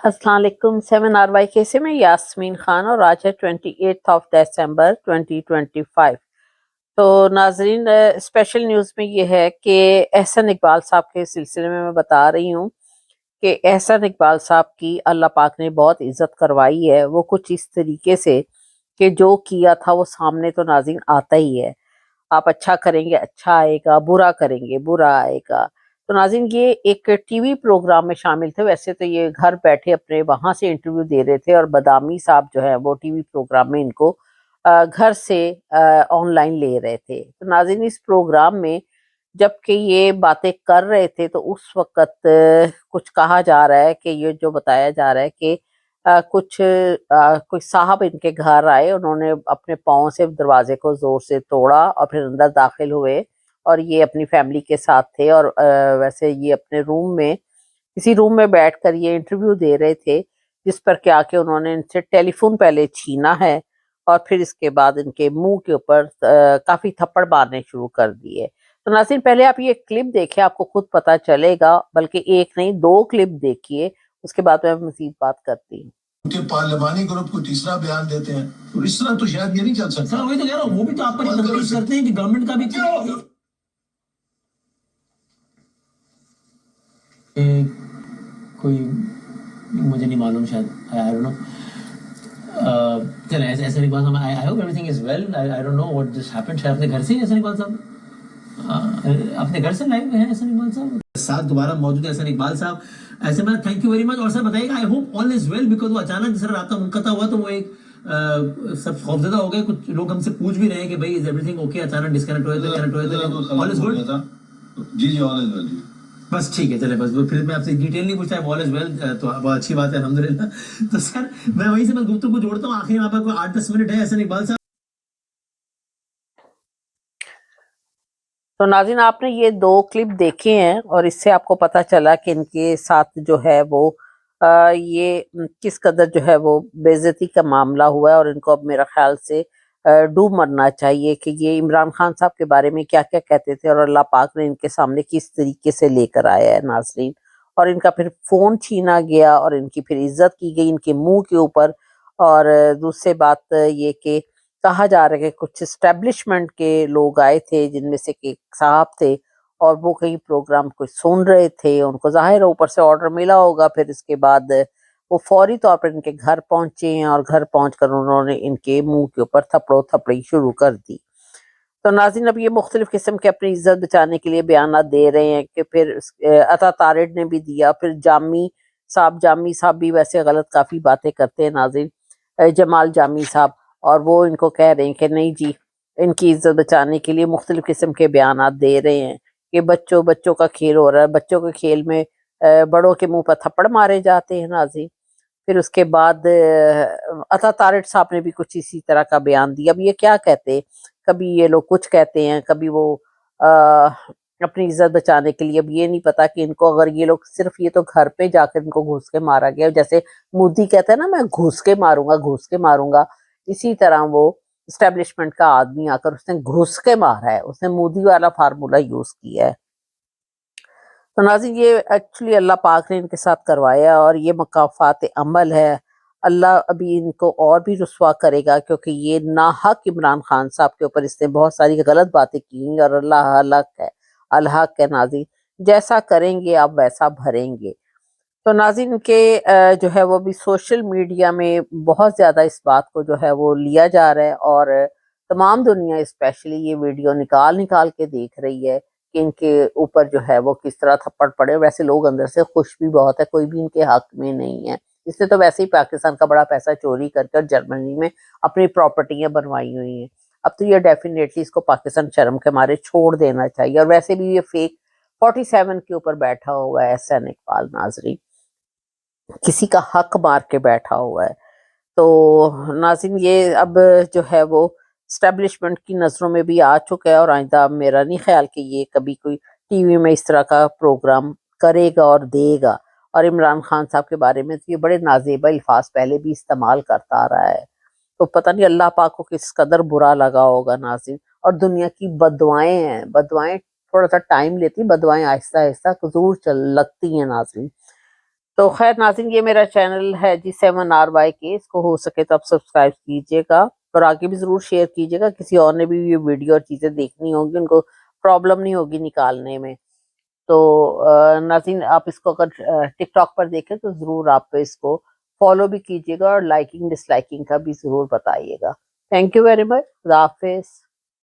अस्सलाम वालेकुम 7 RYK से मैं यास्मीन खान और आज है 28 दिसंबर 2025। तो नाजरीन, स्पेशल न्यूज़ में ये है कि एहसन इकबाल साहब के सिलसिले में मैं बता रही हूँ कि एहसन इकबाल साहब की अल्लाह पाक ने बहुत इज्जत करवाई है। वो कुछ इस तरीके से कि जो किया था वो सामने तो नाज़रीन आता ही है। आप अच्छा करेंगे अच्छा आएगा, बुरा करेंगे बुरा आएगा। तो नाज़रीन ये एक टीवी प्रोग्राम में शामिल थे। वैसे तो ये घर बैठे अपने वहां से इंटरव्यू दे रहे थे और बदामी साहब जो है वो टीवी प्रोग्राम में इनको घर से ऑनलाइन ले रहे थे। तो नाज़रीन इस प्रोग्राम में जबकि ये बातें कर रहे थे तो उस वक़्त कुछ कहा जा रहा है कि ये जो बताया जा रहा है कि कोई साहब इनके घर आए, उन्होंने अपने पाँव से दरवाजे को ज़ोर से तोड़ा और फिर अंदर दाखिल हुए और ये अपनी फैमिली के साथ थे और वैसे ये अपने रूम में किसी रूम में बैठकर ये इंटरव्यू दे रहे थे, जिस पर क्या कि उन्होंने इनसे टेलीफोन पहले छीना है और फिर इसके बाद इनके मुंह के ऊपर काफी थप्पड़ मारने शुरू कर दिए। तो नाज़रीन पहले आप ये क्लिप देखिए, आपको खुद पता चलेगा, बल्कि एक नहीं 2 क्लिप देखिए, उसके बाद मैं मजीद बात करती हूँ। उनके पार्लिमानी ग्रुप को तीसरा बयान देते हैं, तो इस तरह तो शायद ये नहीं चल सकता। वही तो कह रहा हूँ, वो भी तो आप पर तनकीद करते हैं कि गवर्नमेंट का भी कोई मुझे नहीं मालूम, शायद आई डोंट नो। चल ऐसे ऐसे इकबाल साहब, I hope everything is well. I don't know what just happened. शायद अपने घर से ही ऐसे इकबाल साहब अपने घर से लाइव में है ऐसे इकबाल साहब साथ दोबारा मौजूद है ऐसे इकबाल साहब। ऐसे में थैंक यू वेरी मच। और सर बताइएगा, I hope all is well, because वो अचानक जिस रास्ता मुनक़ता हुआ तो वो एक सब खौफजदा हो गए। कुछ लोग हमसे पूछ भी रहे हैं कि भाई इज एवरीथिंग ओके, अचानक डिस्कनेक्ट हुए तो ऑल इज गुड। जी जी ऑल इज वेल जी, बस ठीक है, चले बस फिर मैं आपसे डिटेल नहीं पूछता है। ऑल इज वेल तो बहुत अच्छी बात है, अल्हम्दुलिल्लाह। तो सर मैं वहीं से बस गुफ्तगू को जोड़ता हूँ। आखिर वहाँ पर कोई 8-10 मिनट है ऐसे इकबाल साहब। तो नाज़रीन आपने ये 2 क्लिप देखे हैं और इससे आपको पता चला कि इनके साथ जो है वो किस कदर जो है वो बेइज्जती का मामला हुआ है और इनको अब मेरा ख्याल से डूब मरना चाहिए कि ये इमरान खान साहब के बारे में क्या क्या कहते थे और अल्लाह पाक ने इनके सामने किस तरीके से लेकर आया है नाज़रीन। और इनका फिर फ़ोन छीना गया और इनकी फिर इज्जत की गई इनके मुंह के ऊपर। और दूसरी बात ये कि कहा जा रहा है कि कुछ एस्टेब्लिशमेंट के लोग आए थे जिनमें से कि एक साहब थे और वो कहीं प्रोग्राम को सुन रहे थे, उनको जाहिर है ऊपर से ऑर्डर मिला होगा। फिर इसके बाद वो फौरी तौर पर इनके घर पहुंचे हैं और घर पहुंचकर उन्होंने इनके मुंह के ऊपर थप्पड़ो थपड़ी शुरू कर दी। तो नाज़रीन अब ये मुख्तलिफ किस्म के अपनी इज्जत बचाने के लिए बयान दे रहे हैं कि फिर अता तारिड ने भी दिया, फिर जामी साहब भी वैसे गलत काफ़ी बातें करते हैं नाज़रीन, जमाल जामी साहब। और वो इनको कह रहे हैं कि नहीं जी, इनकी इज्जत बचाने के लिए मुख्तलिफ किस्म के बयान दे रहे हैं कि बच्चों बच्चों का खेल हो रहा है, बच्चों के खेल में बड़ों के मुंह पर थप्पड़ मारे जाते हैं नाज़रीन। फिर उसके बाद अता तारिड़ साहब ने भी कुछ इसी तरह का बयान दिया। अब ये क्या कहते हैं, कभी ये लोग कुछ कहते हैं, कभी वो अ, अपनी इज्जत बचाने के लिए। अब ये नहीं पता कि इनको अगर ये लोग सिर्फ ये तो घर पे जाकर इनको घुस के मारा गया, जैसे मोदी कहता है ना मैं घुस के मारूंगा, इसी तरह वो इस्टेब्लिशमेंट का आदमी आकर उसने घुस के मारा है, उसने मोदी वाला फार्मूला यूज किया है। तो नाज़रीन ये एक्चुअली अल्लाह पाक ने इनके साथ करवाया और ये मकाफ़ात अमल है। अल्लाह अभी इनको और भी रुसवा करेगा क्योंकि ये नाहक इमरान खान साहब के ऊपर इसने बहुत सारी गलत बातें की और अल्लाह अलहक है नाज़रीन, जैसा करेंगे आप वैसा भरेंगे। तो नाज़रीन के जो है वो भी सोशल मीडिया में बहुत ज़्यादा इस बात को जो है वो लिया जा रहा है और तमाम दुनिया स्पेशली ये वीडियो निकाल निकाल के देख रही है कि इनके ऊपर जो है वो किस तरह थप्पड़ पड़े। वैसे लोग अंदर से खुश भी बहुत है, कोई भी इनके हक में नहीं है। इसने तो वैसे ही पाकिस्तान का बड़ा पैसा चोरी करके और जर्मनी में अपनी प्रॉपर्टियां बनवाई हुई हैं। अब तो ये डेफिनेटली इसको पाकिस्तान शर्म के मारे छोड़ देना चाहिए। और वैसे भी ये फेक 47 के ऊपर बैठा हुआ है एहसन इकबाल, नाजरीन किसी का हक मार के बैठा हुआ है। तो नाज़रीन ये अब जो है वो एस्टेब्लिशमेंट की नज़रों में भी आ चुका है और आइंदा मेरा नहीं ख्याल कि ये कभी कोई टीवी में इस तरह का प्रोग्राम करेगा और देगा। और इमरान खान साहब के बारे में तो ये बड़े नाजेबा अल्फाज पहले भी इस्तेमाल करता आ रहा है। तो पता नहीं अल्लाह पाक को किस कदर बुरा लगा होगा नाज़रीन। और दुनिया की बदुआएं हैं, बदुआएं थोड़ा सा टाइम लेती, बदुआएं आहिस्ता आहिस्ता ज़रूर चल लगती हैं नाज़रीन। تو خیر ناظرین یہ میرا چینل ہے جی 7RYK، اس کو ہو سکے تو آپ سبسکرائب کیجیے گا اور آگے بھی ضرور شیئر کیجیے گا، کسی اور نے بھی یہ ویڈیو اور چیزیں دیکھنی ہوں گی، ان کو پرابلم نہیں ہوگی نکالنے میں. تو ناظرین آپ اس کو اگر ٹک ٹاک پر دیکھیں تو ضرور آپ اس کو فالو بھی کیجیے گا اور لائکنگ ڈس لائکنگ کا بھی ضرور بتائیے گا. Thank you very much. خدا حافظ.